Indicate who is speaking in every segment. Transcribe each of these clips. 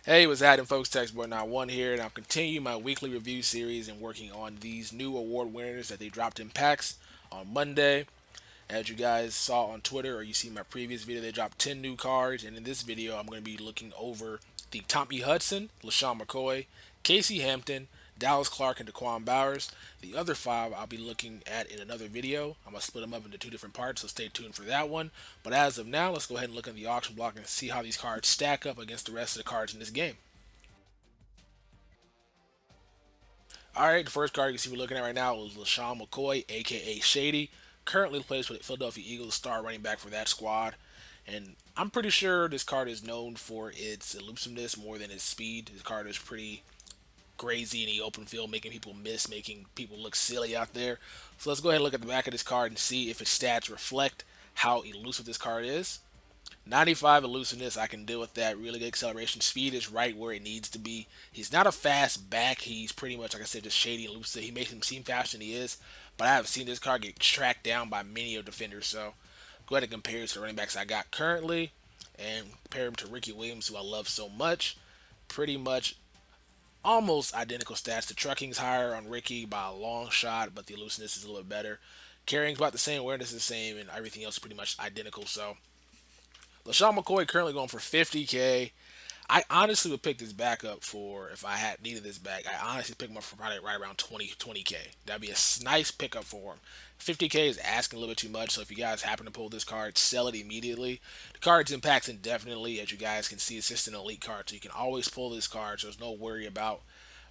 Speaker 1: Hey, what's happening, folks? Textboard 91 here, and I'm continuing my weekly review series and working on these new award winners that they dropped in packs on Monday. As you guys saw on Twitter or you see my previous video, they dropped 10 new cards, and in this video, I'm going to be looking over the Tommy Hodson, LeSean McCoy, Casey Hampton, Dallas Clark, and Daquan Bowers. The other five I'll be looking at in another video. I'm going to split them up into two different parts, so stay tuned for that one. But as of now, let's go ahead and look at the auction block and see how these cards stack up against the rest of the cards in this game. All right, the first card you see we're looking at right now is LeSean McCoy, aka Shady. Currently plays for the Philadelphia Eagles, star running back for that squad. And I'm pretty sure this card is known for its elusiveness more than its speed. This card is pretty crazy in the open field, making people miss, making people look silly out there. So let's go ahead and look at the back of this card and see if its stats reflect how elusive this card is. 95 elusiveness, I can deal with that. Really good acceleration. Speed is right where it needs to be. He's not a fast back. He's pretty much, like I said, just shady and elusive. He makes him seem faster than he is. But I have seen this card get tracked down by many of defenders. So go ahead and compare it to the running backs I got currently and compare him to Ricky Williams, who I love so much. Pretty much almost identical stats. The trucking's higher on Ricky by a long shot, but the elusiveness is a little bit better. Carrying's about the same, awareness is the same, and everything else is pretty much identical. So LeSean McCoy currently going for 50K. I honestly would pick this back up for if I had needed this back. I honestly pick him up for probably right around 20K. That'd be a nice pickup for him. 50K is asking a little bit too much, so if you guys happen to pull this card, sell it immediately. The card's impacts indefinitely, as you guys can see. It's just an elite card, so you can always pull this card, so there's no worry about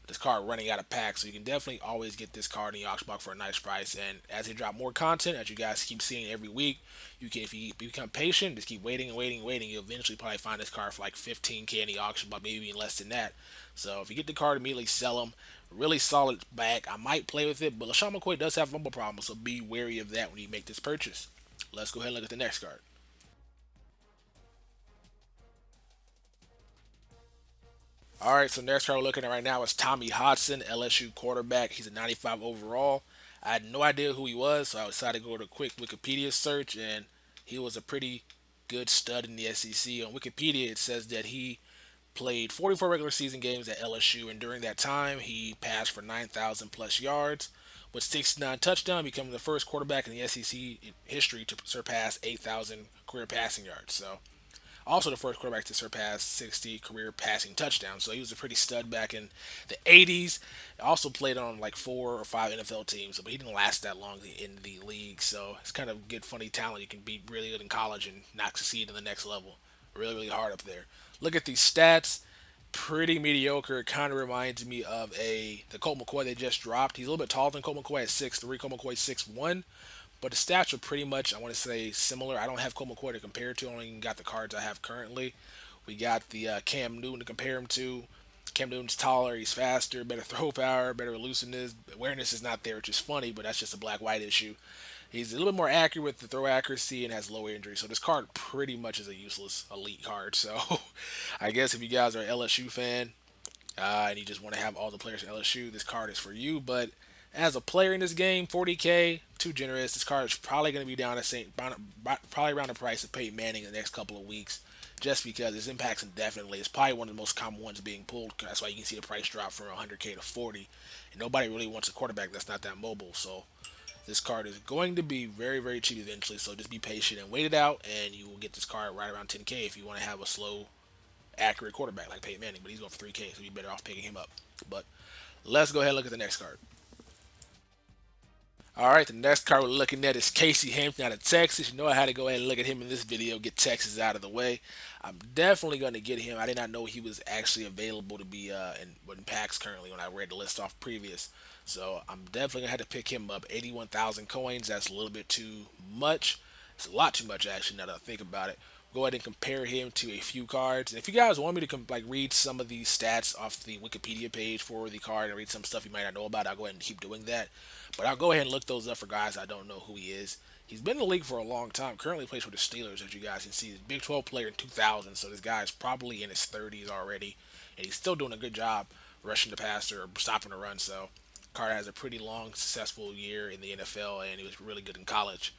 Speaker 1: this card running out of packs. So you can definitely always get this card in the auction block for a nice price. And as they drop more content, as you guys keep seeing every week, you can, if you become patient, just keep waiting and waiting and waiting, you'll eventually probably find this card for like 15K in the auction block, maybe even less than that. So if you get the card, immediately sell them. Really solid back. I might play with it, but LeSean McCoy does have fumble problems, so be wary of that when you make this purchase. Let's go ahead and look at the next card. All right, so next card we're looking at right now is Tommy Hodson, LSU quarterback. He's a 95 overall. I had no idea who he was, so I decided to go to a quick Wikipedia search, and he was a pretty good stud in the SEC. On Wikipedia, it says that he played 44 regular season games at LSU, and during that time, he passed for 9,000 plus yards with 69 touchdowns, becoming the first quarterback in the SEC history to surpass 8,000 career passing yards. So also the first quarterback to surpass 60 career passing touchdowns. So he was a pretty stud back in the 80s. Also played on like 4 or 5 NFL teams, but he didn't last that long in the league. So it's kind of good, funny talent. You can be really good in college and not succeed in the next level. Really, really hard up there. Look at these stats. Pretty mediocre. It kind of reminds me of the Colt McCoy they just dropped. He's a little bit taller than Colt McCoy at 6'3". Colt McCoy 6'1". But the stats are pretty much, I want to say, similar. I don't have Colt McCoy to compare to. I only got the cards I have currently. We got the Cam Newton to compare him to. Cam Newton's taller, he's faster, better throw power, better elusiveness. Awareness is not there, which is funny, but that's just a black-white issue. He's a little bit more accurate with the throw accuracy and has lower injury. So this card pretty much is a useless elite card. So I guess if you guys are an LSU fan, and you just want to have all the players in LSU, this card is for you. But as a player in this game, 40K, too generous. This card is probably going to be down at probably around the price of Peyton Manning in the next couple of weeks, just because its impacts indefinitely. It's probably one of the most common ones being pulled. That's why you can see the price drop from 100K to 40. And nobody really wants a quarterback that's not that mobile. So this card is going to be very, very cheap eventually. So just be patient and wait it out, and you will get this card right around 10K if you want to have a slow accurate quarterback like Peyton Manning, but he's going for 3K, so you're better off picking him up. But let's go ahead and look at the next card. All right, the next card we're looking at is Casey Hampton out of Texas. You know I had to go ahead and look at him in this video, get Texas out of the way. I'm definitely going to get him. I did not know he was actually available to be in packs currently when I read the list off previous. So I'm definitely going to have to pick him up. 81,000 coins, that's a little bit too much. It's a lot too much actually now that I think about it. Go ahead and compare him to a few cards. And if you guys want me to read some of these stats off the Wikipedia page for the card and read some stuff you might not know about, I'll go ahead and keep doing that. But I'll go ahead and look those up for guys I don't know who he is. He's been in the league for a long time. Currently plays for the Steelers, as you guys can see. He's a Big 12 player in 2000, so this guy is probably in his 30s already, and he's still doing a good job rushing the passer or stopping the run. So Carter has a pretty long, successful year in the NFL, and he was really good in college.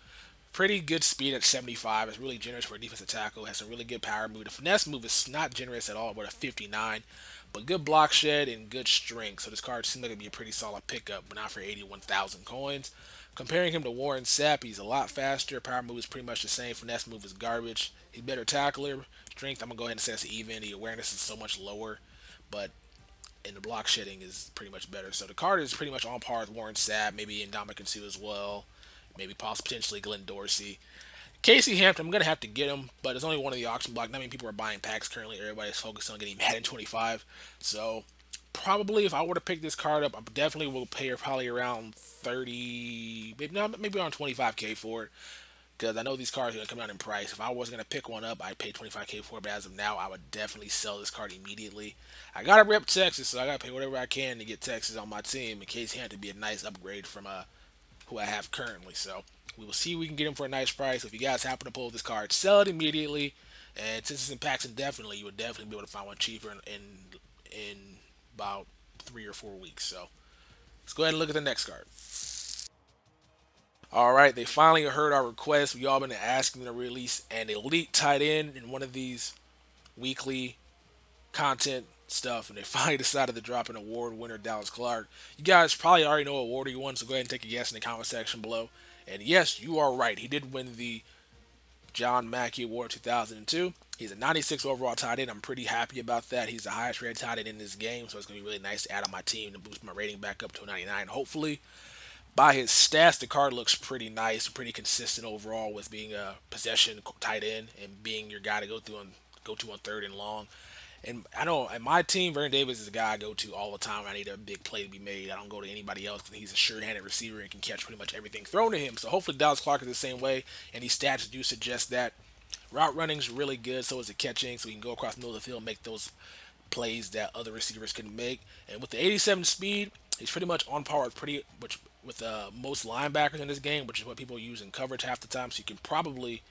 Speaker 1: Pretty good speed at 75. It's really generous for a defensive tackle. Has some really good power move. The finesse move is not generous at all, but a 59. But good block shed and good strength. So this card seems like it'd be a pretty solid pickup, but not for 81,000 coins. Comparing him to Warren Sapp, he's a lot faster. Power move is pretty much the same. Finesse move is garbage. He's better tackler. Strength, I'm gonna go ahead and say it's even. The awareness is so much lower, but and the block shedding is pretty much better. So the card is pretty much on par with Warren Sapp, maybe Ndamukong Suh as well, maybe possibly potentially Glenn Dorsey. Casey Hampton, I'm gonna have to get him, but it's only one of the auction block. Not many people are buying packs currently. Everybody's focused on getting Madden 25. So probably if I were to pick this card up, I definitely will pay probably around 30, maybe not, maybe around 25K for it. Because I know these cards are gonna come down in price. If I was gonna pick one up, I'd pay 25K for it. But as of now, I would definitely sell this card immediately. I gotta rep Texas, so I gotta pay whatever I can to get Texas on my team in case he had to be a nice upgrade from who I have currently. So we will see if we can get him for a nice price. If you guys happen to pull this card, sell it immediately. And since it's in packs indefinitely, you would definitely be able to find one cheaper in about 3 or 4 weeks. So let's go ahead and look at the next card. All right, they finally heard our request. We all been asking them to release an elite tight end in one of these weekly content stuff, and they finally decided to drop an award winner, Dallas Clark. You guys probably already know what award he won, so go ahead and take a guess in the comment section below. And yes, you are right. He did win the John Mackey Award 2002. He's a 96 overall tight end. I'm pretty happy about that. He's the highest rated tight end in this game, so it's going to be really nice to add on my team to boost my rating back up to a 99, hopefully. By his stats, the card looks pretty nice, pretty consistent overall with being a possession tight end and being your guy to go to on third and long. And I know in my team, Vernon Davis is a guy I go to all the time. I need a big play to be made. I don't go to anybody else. He's a sure-handed receiver and can catch pretty much everything thrown to him. So hopefully Dallas Clark is the same way, and these stats do suggest that. Route running is really good, so is the catching, so he can go across the middle of the field and make those plays that other receivers can make. And with the 87 speed, he's pretty much on par with most linebackers in this game, which is what people use in coverage half the time. So you can probably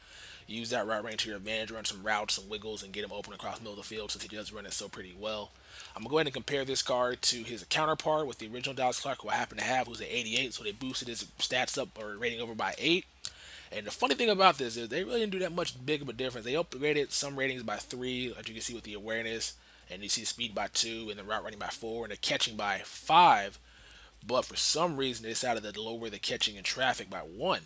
Speaker 1: use that route range to your advantage, run some routes, some wiggles, and get him open across the middle of the field since he does run it so pretty well. I'm going to go ahead and compare this card to his counterpart with the original Dallas Clark, who I happen to have, who's at 88, so they boosted his stats up or rating over by 8. And the funny thing about this is they really didn't do that much big of a difference. They upgraded some ratings by 3, as you can see with the awareness, and you see speed by 2, and the route running by 4, and the catching by 5. But for some reason, they decided to lower the catching and traffic by 1.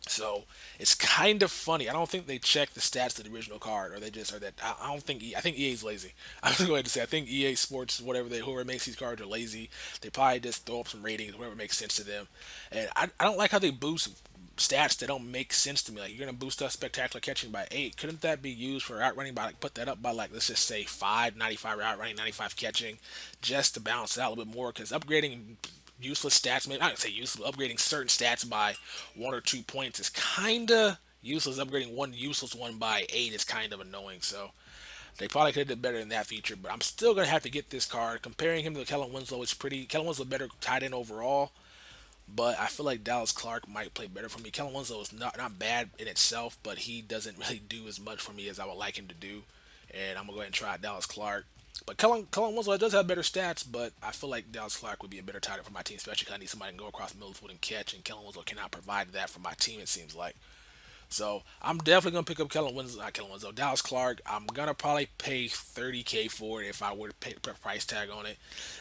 Speaker 1: So it's kind of funny. I don't think they checked the stats of the original card, or they just or that. I don't think. I think EA's lazy. I'm just going to say I think EA Sports, whoever makes these cards are lazy. They probably just throw up some ratings, whatever makes sense to them. And I don't like how they boost stats that don't make sense to me. Like you're gonna boost us spectacular catching by 8. Couldn't that be used for outrunning by like put that up by like let's just say 5, 95 outrunning, 95 catching, just to balance it out a little bit more? Because upgrading useless stats, maybe not gonna say useless, upgrading certain stats by 1 or 2 points is kinda useless. Upgrading one useless one by 8 is kind of annoying. So they probably could have done better in that feature, but I'm still gonna have to get this card. Comparing him to Kellen Winslow is pretty. Kellen Winslow better tight end overall, but I feel like Dallas Clark might play better for me. Kellen Winslow is not bad in itself, but he doesn't really do as much for me as I would like him to do. And I'm gonna go ahead and try Dallas Clark. But Kellen Winslow does have better stats, but I feel like Dallas Clark would be a better tight end for my team, especially because I need somebody to go across the middle of the field and catch, and Kellen Winslow cannot provide that for my team, it seems like. So I'm definitely gonna pick up Dallas Clark. I'm gonna probably pay 30K for it if I were to put a price tag on it,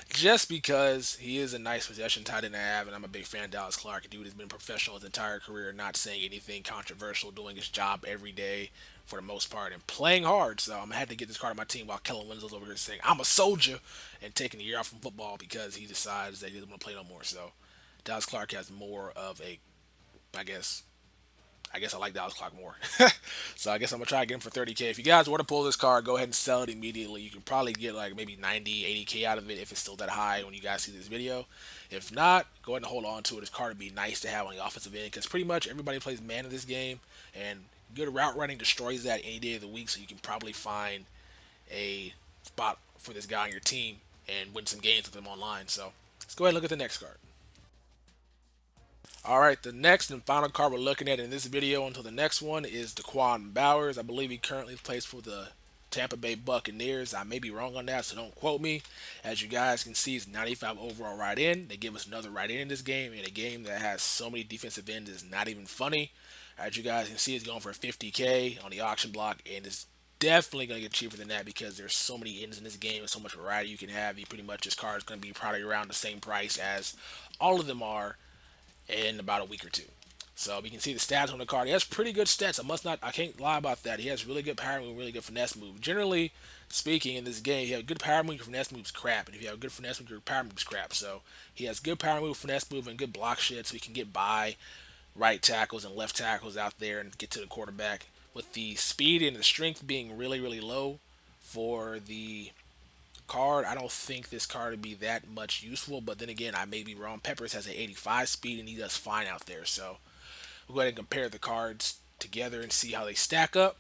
Speaker 1: just because he is a nice possession tight end to have, and I'm a big fan of Dallas Clark. A dude has been professional his entire career, not saying anything controversial, doing his job every day for the most part, and playing hard. So I'm gonna have to get this card on my team while Kellen Winslow's over here saying I'm a soldier and taking a year off from football because he decides that he doesn't want to play no more. So Dallas Clark has more of a, I guess, I like Dallas Clark more. So I guess I'm gonna try to get him for 30K. If you guys want to pull this card, go ahead and sell it immediately. You can probably get like maybe 90, 80K out of it if it's still that high when you guys see this video. If not, go ahead and hold on to it. This card would be nice to have on the offensive end because pretty much everybody plays man in this game, and good route running destroys that any day of the week. So you can probably find a spot for this guy on your team and win some games with him online. So let's go ahead and look at the next card. All right, the next and final card we're looking at in this video until the next one is Daquan Bowers. I believe he currently plays for the Tampa Bay Buccaneers. I may be wrong on that, so don't quote me. As you guys can see, it's 95 overall right in. They give us another right in this game, in a game that has so many defensive ends is not even funny. As you guys can see, it's going for 50K on the auction block, and it's definitely going to get cheaper than that because there's so many ends in this game and so much variety you can have. You pretty much this card is going to be probably around the same price as all of them are in about a week or two. So we can see the stats on the card. He has pretty good stats. I can't lie about that. He has really good power move, really good finesse move. Generally speaking, in this game, you have good power move, your finesse move's crap, and if you have good finesse move, your power move's crap. So he has good power move, finesse move, and good block shit, so he can get by right tackles and left tackles out there and get to the quarterback. With the speed and the strength being really, really low for the card, I don't think this card would be that much useful. But then again, I may be wrong. Peppers has an 85 speed and he does fine out there. So we'll go ahead and compare the cards together and see how they stack up.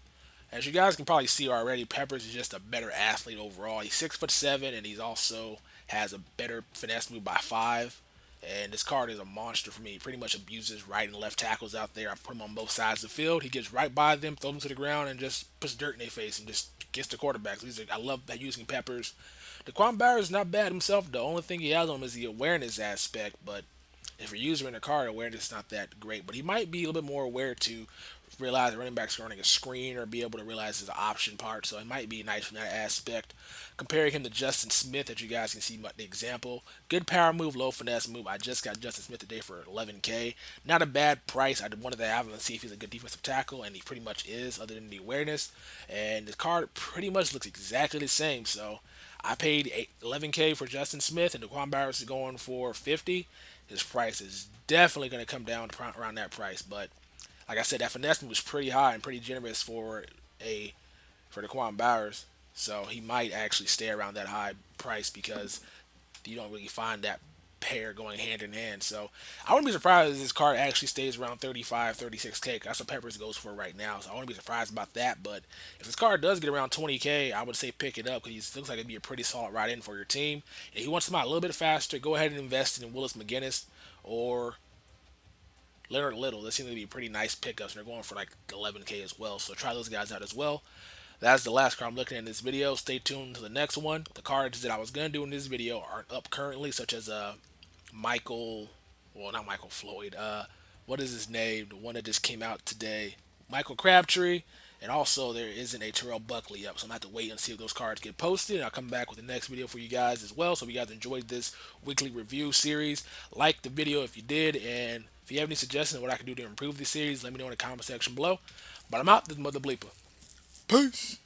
Speaker 1: As you guys can probably see already, Peppers is just a better athlete overall. He's 6'7" and he's also has a better finesse move by 5. And this card is a monster for me. He pretty much abuses right and left tackles out there. I put him on both sides of the field. He gets right by them, throws them to the ground, and just puts dirt in their face and just gets the quarterback. So I love using Peppers. Daquan Bauer is not bad himself. The only thing he has on him is the awareness aspect, but if you're using the card, awareness is not that great. But he might be a little bit more aware to realize the running back's running a screen or be able to realize his option part. So it might be nice from that aspect. Comparing him to Justin Smith, that you guys can see the example. Good power move, low finesse move. I just got Justin Smith today for 11K. Not a bad price. I wanted to have him and see if he's a good defensive tackle, and he pretty much is, other than the awareness. And the card pretty much looks exactly the same. So I paid 11K for Justin Smith, and Daquan Bowers is going for 50. His price is definitely going to come down around that price. But like I said, that finesse was pretty high and pretty generous a for Daquan Bowers. So he might actually stay around that high price because you don't really find that pair going hand in hand. So I wouldn't be surprised if this card actually stays around 35, 36K. That's what Peppers goes for right now. So I wouldn't be surprised about that. But if this card does get around 20K, I would say pick it up because he looks like it'd be a pretty solid ride in for your team. And if you want somebody a little bit faster, go ahead and invest in Willis McGinnis or Leonard Little. This seems to be pretty nice pickups, and they're going for like 11K as well. So try those guys out as well. That's the last card I'm looking at in this video. Stay tuned to the next one. The cards that I was going to do in this video aren't up currently, such as Michael, well, not Michael Floyd. What is his name? The one that just came out today. Michael Crabtree. And also, there isn't a Terrell Buckley up, so I'm going to have to wait and see if those cards get posted. And I'll come back with the next video for you guys as well. So if you guys enjoyed this weekly review series, like the video if you did. And if you have any suggestions on what I can do to improve the series, let me know in the comment section below. But I'm out. This is Mother Bleeper. Peace.